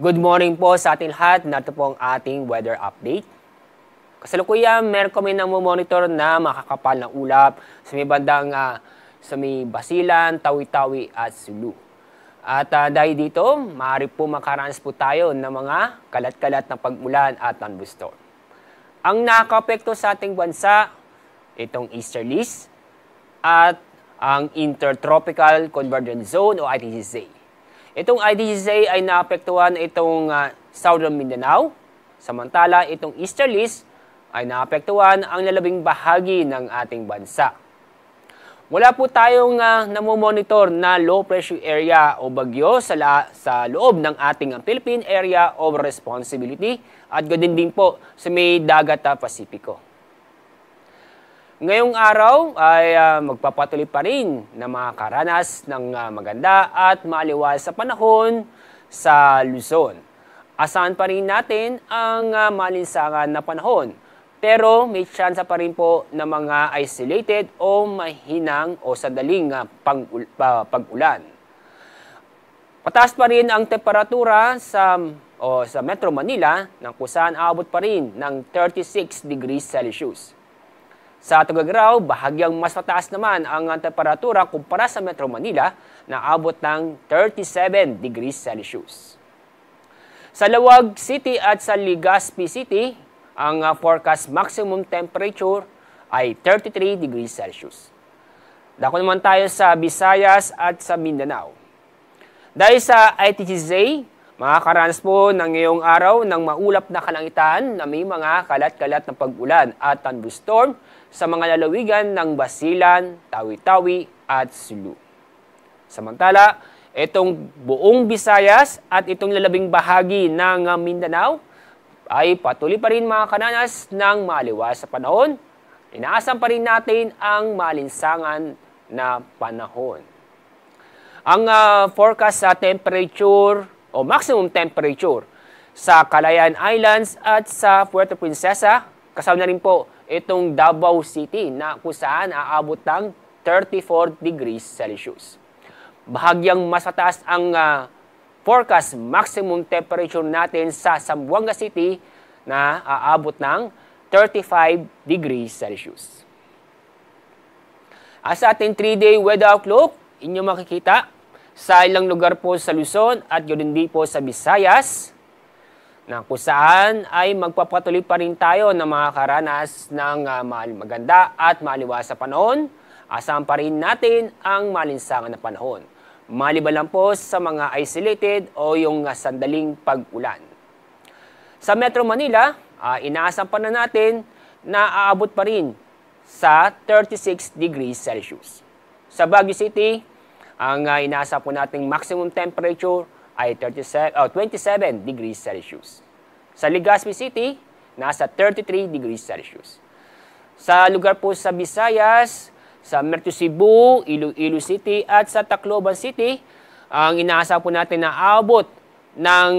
Good morning po sa ating lahat. Narito po ang ating weather update. Kasalukuyan, meron kami monitor na makakapal na ulap sa may bandang sa may Basilan, Tawi-Tawi at Sulu. At dahil dito, maaari po makaranas po tayo ng mga kalat-kalat na pag-ulan at thunderstorm. Ang nakaka-apekto sa ating bansa, itong easterlies at ang Intertropical Convergence Zone o ITCZ. Itong ITCZ ay naapektuhan itong Southern Mindanao, samantala itong easterlies ay naapektuhan ang lalabing bahagi ng ating bansa. Wala po tayong namomonitor na low pressure area o bagyo sa loob ng ating Philippine Area of Responsibility at ganoon din po sa may dagat Pasipiko. Ngayong araw ay magpapatuloy pa rin na makakaranas ng maganda at maaliwas sa panahon sa Luzon. Asahan pa rin natin ang malinsangan na panahon, pero may tsansa pa rin po na mga isolated o mahinang o sandaling pag-ulan. Pataas pa rin ang temperatura sa Metro Manila na kung saan aabot pa rin ng 36 degrees Celsius. Sa Tuguegarao, bahagyang mas mataas naman ang temperatura kumpara sa Metro Manila na abot ng 37 degrees Celsius. Sa Lawag City at sa Legazpi City, ang forecast maximum temperature ay 33 degrees Celsius. Dako naman tayo sa Visayas at sa Mindanao. Dahil sa ITCZ, makakaranas po ng ngayong araw ng maulap na kalangitan na may mga kalat-kalat na pag-ulan at thunderstorm sa mga lalawigan ng Basilan, Tawi-Tawi at Sulu. Samantala, itong buong Visayas at itong lalabing bahagi ng Mindanao ay patuloy pa rin makakaranas ng maaliwas sa panahon. Inaasahan pa rin natin ang malinsangan na panahon. Ang forecast sa temperature o maximum temperature sa Calayan Islands at sa Puerto Princesa, kasama na rin po itong Davao City na kung saan aabot ng 34 degrees Celsius. Bahagyang mas mataas ang forecast maximum temperature natin sa Zamboanga City na aabot ng 35 degrees Celsius. Sa ating 3-day weather outlook, inyo makikita sa ilang lugar po sa Luzon at ganoon din po sa Visayas, na kung saan ay magpapatuloy pa rin tayo na makakaranas ng maganda at maaliwas sa panahon. Asahan pa rin natin ang malinsangan na panahon. Maliban lang po sa mga isolated o yung sandaling pag-ulan. Sa Metro Manila, inaasahan pa na natin na aabot pa rin sa 36 degrees Celsius. Sa Baguio City, ang inaasahan po nating maximum temperature ay 27 degrees Celsius. Sa Legazpi City, nasa 33 degrees Celsius. Sa lugar po sa Visayas, sa Merto Cebu, Iloilo City at sa Tacloban City, ang inaasahan po natin na aabot ng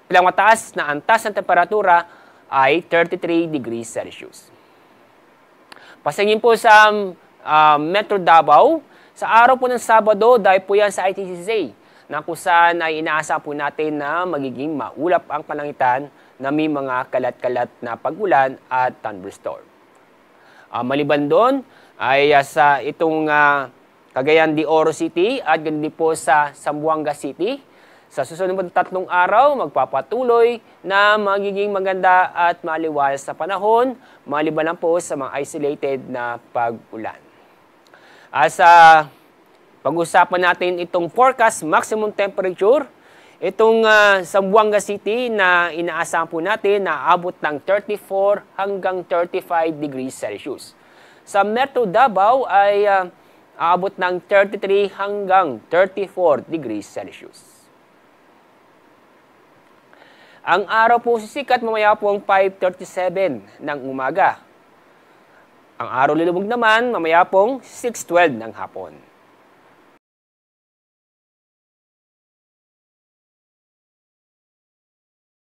pinakamataas na antas ng temperatura ay 33 degrees Celsius. Pasingin po sa Metro Davao, sa araw po ng Sabado, dahil po yan sa ITCZ, na kung saan ay inaasa po natin na magiging maulap ang kalangitan na may mga kalat-kalat na pag-ulan at thunderstorm. Maliban doon ay sa itong Cagayan de Oro City at ganun po sa Zamboanga City. Sa susunod na 3 araw, magpapatuloy na magiging maganda at maaliwas sa panahon, maliban lang po sa mga isolated na pag-ulan. Pag-usapan natin itong forecast maximum temperature, itong Zamboanga City na inaasahan po natin na abot ng 34 hanggang 35 degrees Celsius. Sa Metro Davao ay aabot ng 33 hanggang 34 degrees Celsius. Ang araw po sisikat mamaya po ang 5:37 ng umaga. Ang araw lulubog naman mamaya pong 6:12 ng hapon.